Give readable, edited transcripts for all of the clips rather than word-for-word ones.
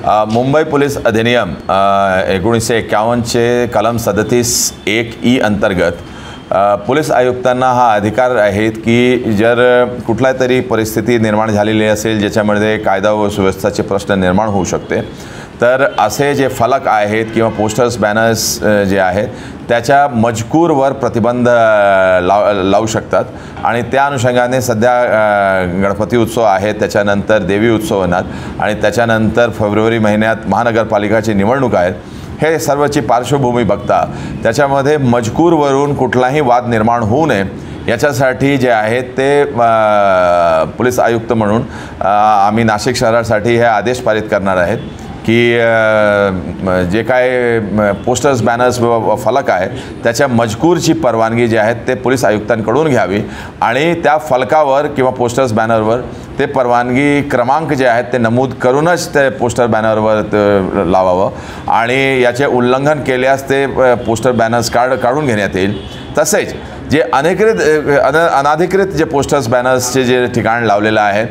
Mumbai police अधिनियम 1951 चे कलम 37(1) अंतर्गत पोलीस आयुक्तांना हा अधिकार आहे की जर कुठल्या तरी परिस्थिती निर्माण झालेली असेल ज्याच्यामध्ये कायदा व सुव्यवस्थेचे प्रश्न निर्माण होऊ शकते तर असे जे फलक आहेत किंवा पोस्टर्स बॅनर्स जे आहेत त्याच्या मजकूरवर प्रतिबंध लावू शकतात आणि त्या अनुषंगाने सध्या गणपती उत्सव आहे, त्याच्यानंतर देवी उत्सव होणार आणि त्याच्यानंतर फेब्रुवारी महिन्यात महानगरपालिकाची निवडणूक आहेत। हे सर्वची पार्श्वभूमी बघता त्याच्यामध्ये मजकूरवरून कुठलाही वाद निर्माण होऊ नये याच्यासाठी जे आहेत ते पोलीस आयुक्त म्हणून आम्ही नाशिक शहरासाठी हे आदेश पारित करणार आहेत की जे काय पोस्टर्स बॅनर्स व फलक आहे त्याच्या मजकूरची परवानगी जी आहे ते पोलीस आयुक्तांकडून घ्यावी आणि त्या फलकावर किंवा पोस्टर्स बॅनरवर ते परवानगी क्रमांक जे आहेत ते नमूद करूनच ते पोस्टर बॅनरवर लावावं आणि याचे उल्लंघन केल्यास ते पोस्टर बॅनर्स काढून घेण्यात येईल। तसेच जे अनाधिकृत जे पोस्टर्स बॅनर्सचे जे ठिकाण लावलेलं आहे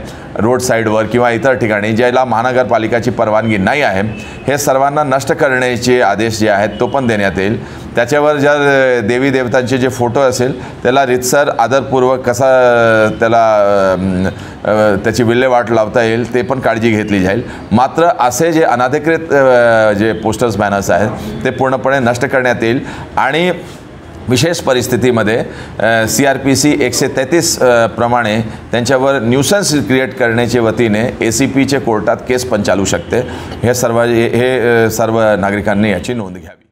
रोड साईडवर किंवा इतर ठिकाणी ज्याला महानगरपालिकाची परवानगी नाही आहे हे सर्वांना नष्ट करण्याचे आदेश जे आहेत तो पण देण्यात येईल। त्याच्यावर जर देवी देवतांचे जे फोटो असेल त्याला रितसर आदरपूर्वक कसा त्याची विल्हेवाट लावता येईल ते पण काळजी घेतली जाईल। मात्र असे जे अनाधिकृत जे पोस्टर्स बॅनर्स आहेत ते पूर्णपणे नष्ट करण्यात येईल आणि विशेष परिस्थितीमध्ये CRPC 133 प्रमाणे त्यांच्यावर न्यूसन्स क्रिएट करण्याच्या वतीने ACPचे कोर्टात केस पण चालू शकते। हे सर्व नागरिकांनी याची नोंद घ्यावी।